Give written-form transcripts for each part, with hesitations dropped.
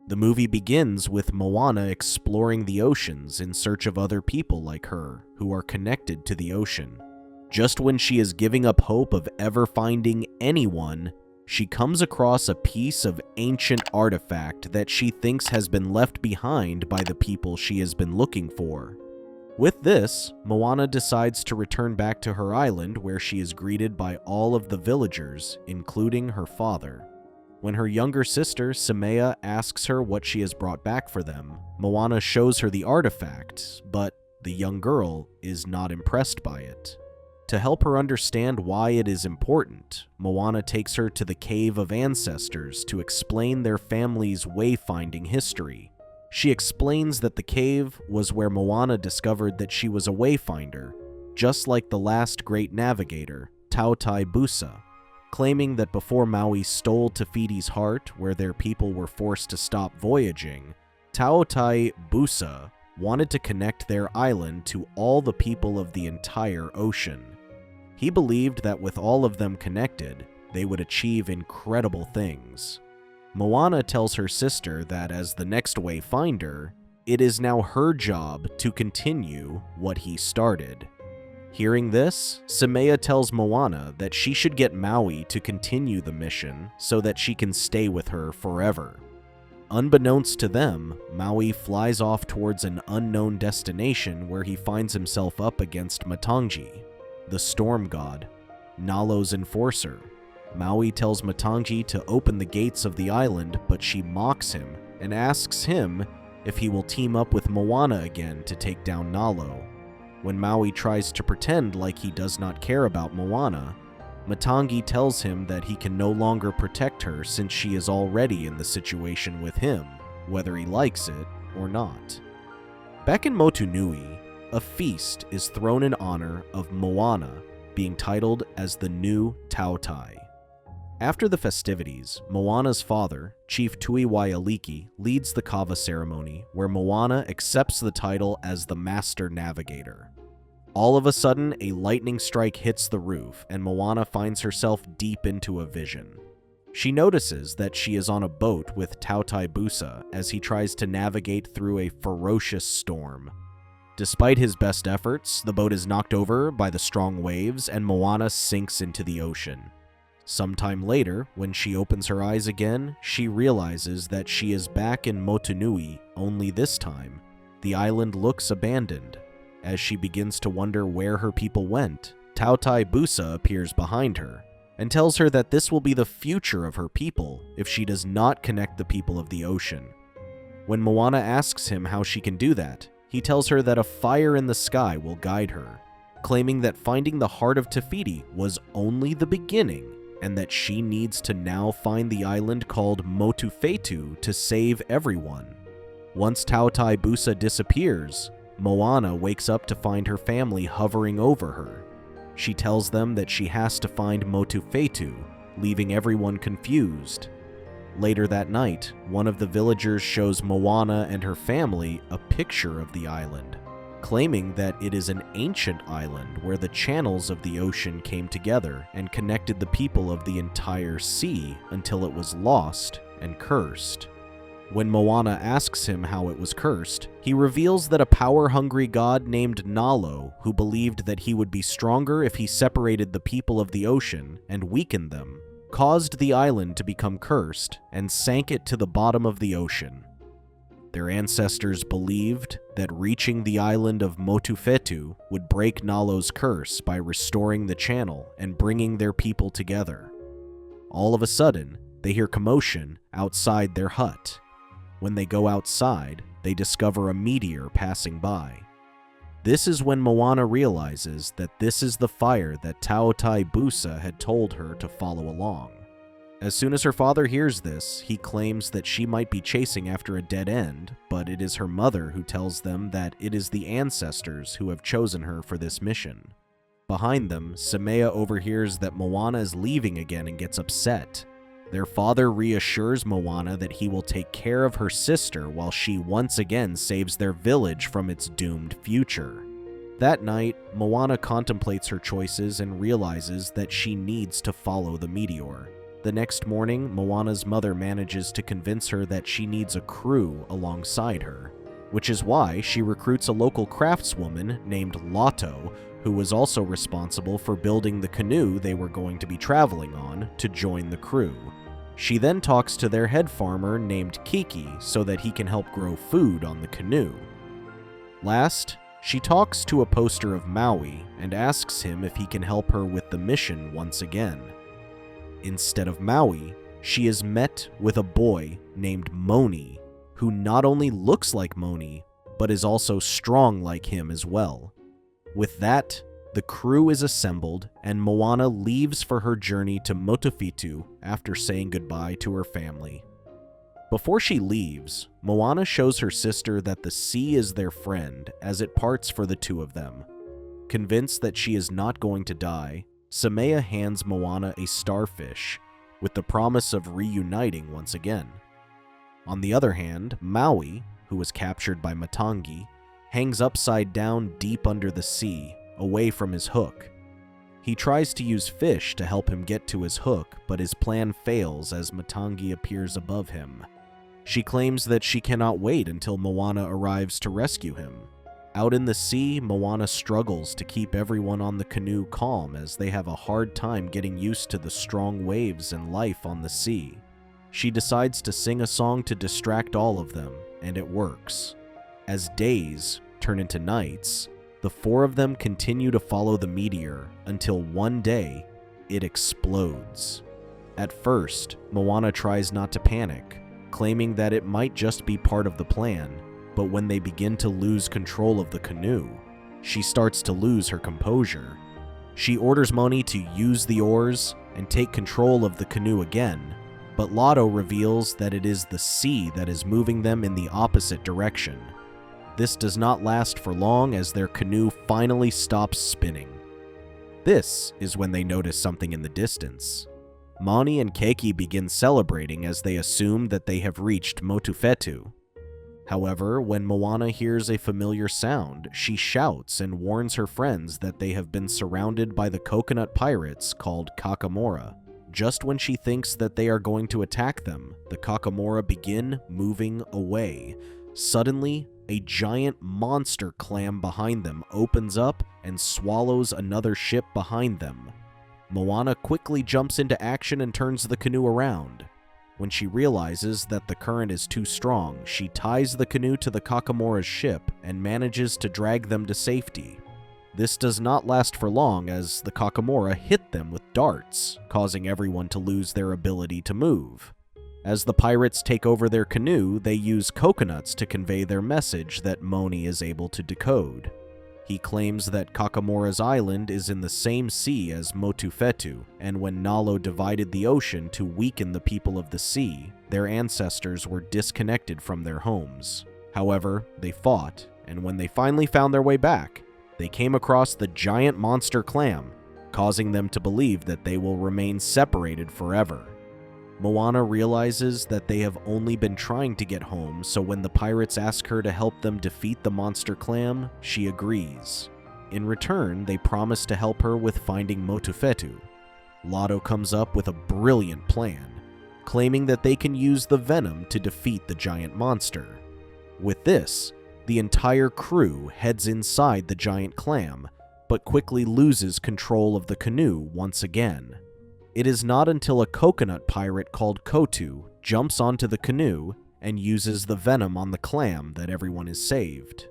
The movie begins with Moana exploring the oceans in search of other people like her who are connected to the ocean. Just when she is giving up hope of ever finding anyone, she comes across a piece of ancient artifact that she thinks has been left behind by the people she has been looking for. With this, Moana decides to return back to her island where she is greeted by all of the villagers, including her father. When her younger sister, Samea, asks her what she has brought back for them, Moana shows her the artifact, but the young girl is not impressed by it. To help her understand why it is important, Moana takes her to the Cave of Ancestors to explain their family's wayfinding history. She explains that the cave was where Moana discovered that she was a wayfinder, just like the last great navigator, Tautai Busa, claiming that before Maui stole Te Fiti's heart, where their people were forced to stop voyaging, Tautai Busa wanted to connect their island to all the people of the entire ocean. He believed that with all of them connected, they would achieve incredible things. Moana tells her sister that as the next wayfinder, it is now her job to continue what he started. Hearing this, Samea tells Moana that she should get Maui to continue the mission so that she can stay with her forever. Unbeknownst to them, Maui flies off towards an unknown destination where he finds himself up against Matangi, the storm god, Nalo's enforcer. Maui tells Matangi to open the gates of the island, but she mocks him and asks him if he will team up with Moana again to take down Nalo. When Maui tries to pretend like he does not care about Moana, Matangi tells him that he can no longer protect her since she is already in the situation with him, whether he likes it or not. Back in Motunui, a feast is thrown in honor of Moana being titled as the new Tautai. After the festivities, Moana's father, Chief Tui Waialiki, leads the kava ceremony where Moana accepts the title as the Master Navigator. All of a sudden, a lightning strike hits the roof and Moana finds herself deep into a vision. She notices that she is on a boat with Tautai Busa as he tries to navigate through a ferocious storm. Despite his best efforts, the boat is knocked over by the strong waves and Moana sinks into the ocean. Sometime later, when she opens her eyes again, she realizes that she is back in Motunui, only this time, the island looks abandoned. As she begins to wonder where her people went, Tautai Busa appears behind her and tells her that this will be the future of her people if she does not connect the people of the ocean. When Moana asks him how she can do that, he tells her that a fire in the sky will guide her, claiming that finding the heart of Te Fiti was only the beginning and that she needs to now find the island called Motufetu to save everyone. Once Tautai Busa disappears, Moana wakes up to find her family hovering over her. She tells them that she has to find Motufetu, leaving everyone confused. Later that night, one of the villagers shows Moana and her family a picture of the island, claiming that it is an ancient island where the channels of the ocean came together and connected the people of the entire sea until it was lost and cursed. When Moana asks him how it was cursed, he reveals that a power-hungry god named Nalo, who believed that he would be stronger if he separated the people of the ocean and weakened them, caused the island to become cursed and sank it to the bottom of the ocean. Their ancestors believed that reaching the island of Motufetu would break Nalo's curse by restoring the channel and bringing their people together. All of a sudden, they hear commotion outside their hut. When they go outside, they discover a meteor passing by. This is when Moana realizes that this is the fire that Tautai Busa had told her to follow along. As soon as her father hears this, he claims that she might be chasing after a dead end, but it is her mother who tells them that it is the ancestors who have chosen her for this mission. Behind them, Samea overhears that Moana is leaving again and gets upset. Their father reassures Moana that he will take care of her sister while she once again saves their village from its doomed future. That night, Moana contemplates her choices and realizes that she needs to follow the meteor. The next morning, Moana's mother manages to convince her that she needs a crew alongside her, which is why she recruits a local craftswoman named Lotto, who was also responsible for building the canoe they were going to be traveling on, to join the crew. She then talks to their head farmer named Kiki so that he can help grow food on the canoe. Last, she talks to a poster of Maui and asks him if he can help her with the mission once again. Instead of Maui, she is met with a boy named Moni, who not only looks like Moni, but is also strong like him as well. With that, the crew is assembled, and Moana leaves for her journey to Motufitu after saying goodbye to her family. Before she leaves, Moana shows her sister that the sea is their friend as it parts for the two of them. Convinced that she is not going to die, Samea hands Moana a starfish, with the promise of reuniting once again. On the other hand, Maui, who was captured by Matangi, hangs upside down deep under the sea, away from his hook. He tries to use fish to help him get to his hook, but his plan fails as Matangi appears above him. She claims that she cannot wait until Moana arrives to rescue him. Out in the sea, Moana struggles to keep everyone on the canoe calm as they have a hard time getting used to the strong waves and life on the sea. She decides to sing a song to distract all of them, and it works. As days turn into nights, the four of them continue to follow the meteor until one day, it explodes. At first, Moana tries not to panic, claiming that it might just be part of the plan, but when they begin to lose control of the canoe, she starts to lose her composure. She orders Moni to use the oars and take control of the canoe again, but Lotto reveals that it is the sea that is moving them in the opposite direction. This does not last for long as their canoe finally stops spinning. This is when they notice something in the distance. Mani and Keiki begin celebrating as they assume that they have reached Motufetu. However, when Moana hears a familiar sound, she shouts and warns her friends that they have been surrounded by the coconut pirates called Kakamora. Just when she thinks that they are going to attack them, the Kakamora begin moving away. Suddenly, a giant monster clam behind them opens up and swallows another ship behind them. Moana quickly jumps into action and turns the canoe around. When she realizes that the current is too strong, she ties the canoe to the Kakamora's ship and manages to drag them to safety. This does not last for long as the Kakamora hit them with darts, causing everyone to lose their ability to move. As the pirates take over their canoe, they use coconuts to convey their message that Moni is able to decode. He claims that Kakamora's island is in the same sea as Motufetu, and when Nalo divided the ocean to weaken the people of the sea, their ancestors were disconnected from their homes. However, they fought, and when they finally found their way back, they came across the giant monster clam, causing them to believe that they will remain separated forever. Moana realizes that they have only been trying to get home, so when the pirates ask her to help them defeat the monster clam, she agrees. In return, they promise to help her with finding Motufetu. Lotto comes up with a brilliant plan, claiming that they can use the venom to defeat the giant monster. With this, the entire crew heads inside the giant clam, but quickly loses control of the canoe once again. It is not until a coconut pirate called Kotu jumps onto the canoe and uses the venom on the clam that everyone is saved.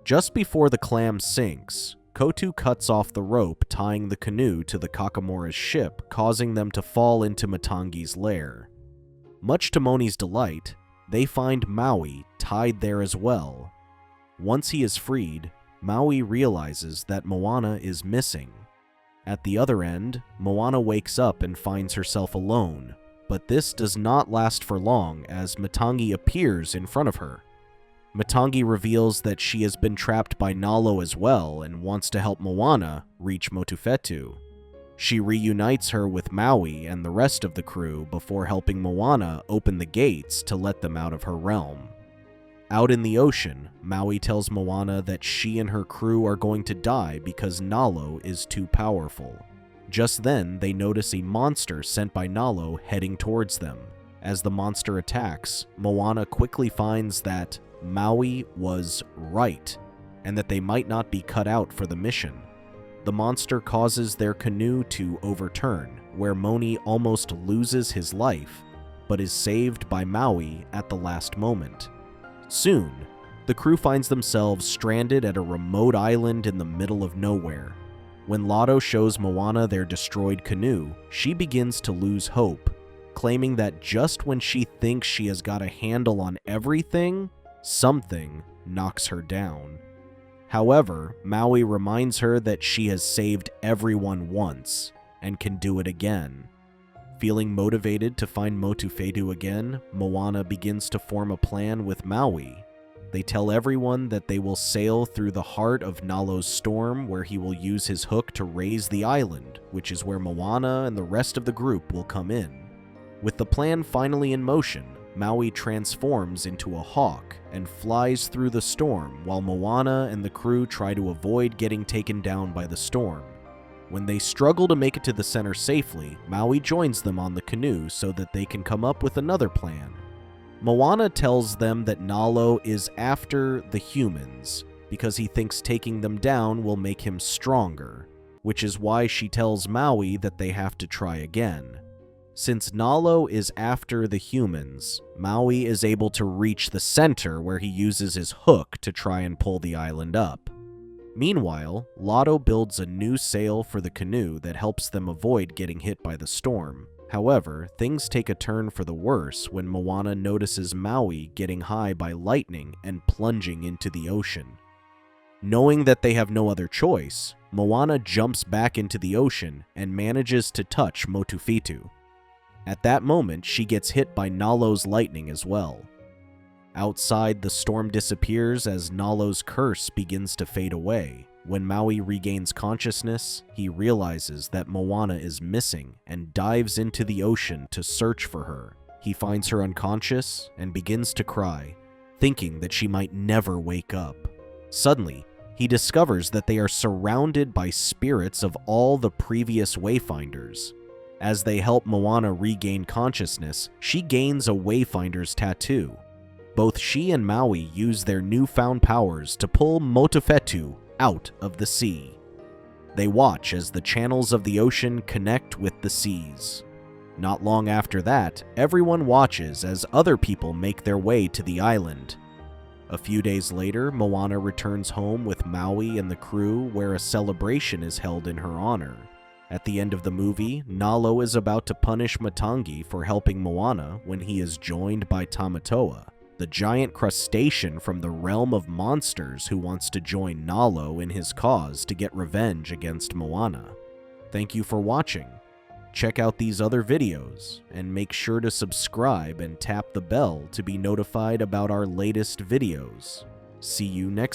Just before the clam sinks, Kotu cuts off the rope tying the canoe to the Kakamora's ship, causing them to fall into Matangi's lair. Much to Moni's delight, they find Maui tied there as well. Once he is freed, Maui realizes that Moana is missing. At the other end, Moana wakes up and finds herself alone, but this does not last for long as Matangi appears in front of her. Matangi reveals that she has been trapped by Nalo as well and wants to help Moana reach Motufetu. She reunites her with Maui and the rest of the crew before helping Moana open the gates to let them out of her realm. Out in the ocean, Maui tells Moana that she and her crew are going to die because Nalo is too powerful. Just then, they notice a monster sent by Nalo heading towards them. As the monster attacks, Moana quickly finds that Maui was right, and that they might not be cut out for the mission. The monster causes their canoe to overturn, where Moni almost loses his life, but is saved by Maui at the last moment. Soon, the crew finds themselves stranded at a remote island in the middle of nowhere. When Lotto shows Moana their destroyed canoe, she begins to lose hope, claiming that just when she thinks she has got a handle on everything, something knocks her down. However, Maui reminds her that she has saved everyone once and can do it again. Feeling motivated to find Motufetu again, Moana begins to form a plan with Maui. They tell everyone that they will sail through the heart of Nalo's storm, where he will use his hook to raise the island, which is where Moana and the rest of the group will come in. With the plan finally in motion, Maui transforms into a hawk and flies through the storm while Moana and the crew try to avoid getting taken down by the storm. When they struggle to make it to the center safely, Maui joins them on the canoe so that they can come up with another plan. Moana tells them that Nalo is after the humans because he thinks taking them down will make him stronger, which is why she tells Maui that they have to try again. Since Nalo is after the humans, Maui is able to reach the center where he uses his hook to try and pull the island up. Meanwhile, Lotto builds a new sail for the canoe that helps them avoid getting hit by the storm. However, things take a turn for the worse when Moana notices Maui getting high by lightning and plunging into the ocean. Knowing that they have no other choice, Moana jumps back into the ocean and manages to touch Motufetu. At that moment, she gets hit by Nalo's lightning as well. Outside, the storm disappears as Nalo's curse begins to fade away. When Maui regains consciousness, he realizes that Moana is missing and dives into the ocean to search for her. He finds her unconscious and begins to cry, thinking that she might never wake up. Suddenly, he discovers that they are surrounded by spirits of all the previous Wayfinders. As they help Moana regain consciousness, she gains a Wayfinder's tattoo. Both she and Maui use their newfound powers to pull Motufetu out of the sea. They watch as the channels of the ocean connect with the seas. Not long after that, everyone watches as other people make their way to the island. A few days later, Moana returns home with Maui and the crew, where a celebration is held in her honor. At the end of the movie, Nalo is about to punish Matangi for helping Moana when he is joined by Tamatoa, the giant crustacean from the realm of monsters who wants to join Nalo in his cause to get revenge against Moana. Thank you for watching. Check out these other videos, and make sure to subscribe and tap the bell to be notified about our latest videos. See you next time.